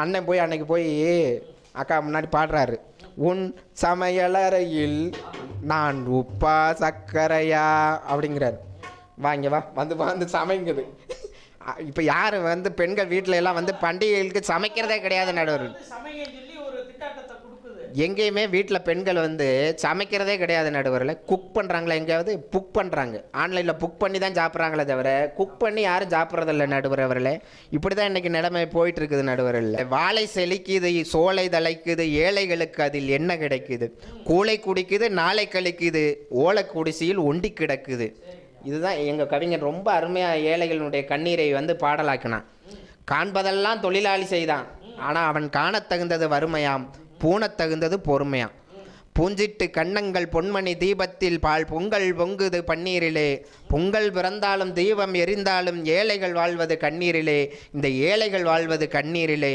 அண்ணன் போய் அன்னைக்கு போய் அக்கா முன்னாடி பாடுறாரு, உன் சமையலறையில் நான் உப்பா சர்க்கரையா அப்படிங்கிறாரு. வாங்க வா வந்து சமைங்குது. இப்போ யார் வந்து பெண்கள் வீட்டில எல்லாம் வந்து பண்டிகைகளுக்கு சமைக்கிறதே கிடையாது நடுவர். எங்கேயுமே வீட்டில் பெண்கள் வந்து சமைக்கிறதே கிடையாது நடுவரில். குக் பண்ணுறாங்களா எங்கேயாவது? புக் பண்ணுறாங்க, ஆன்லைனில் புக் பண்ணி தான் சாப்பிட்றாங்களே தவிர குக் பண்ணி யாரும் சாப்பிட்றதில்ல நடுவர் அவர்களே. இப்படி தான் இன்றைக்கி நிலைமை போயிட்டுருக்குது நடுவரில். வாழை செழிக்குது, சோலை தலைக்குது, ஏழைகளுக்கு அதில் என்ன கிடைக்குது, கூளை குடிக்குது நாளை கழிக்குது, ஓலை குடிசையில் ஒண்டி கிடக்குது. இதுதான் எங்கள் கவிஞர் ரொம்ப அருமையாக ஏழைகளுடைய கண்ணீரை வந்து பாடலாக்கினான். காண்பதெல்லாம் தொழிலாளி செய்தான், ஆனால் அவன் காணத்தகுந்தது வறுமையாம், பூணத்தகுந்தது பொறுமையாம். பூஞ்சிட்டு கண்ணங்கள் பொன்மணி தீபத்தில் பால் பொங்கல் பொங்குது பன்னீரிலே, பொங்கல் பிறந்தாலும் தீபம் எரிந்தாலும் ஏழைகள் வாழ்வது கண்ணீரிலே, இந்த ஏழைகள் வாழ்வது கண்ணீரிலே.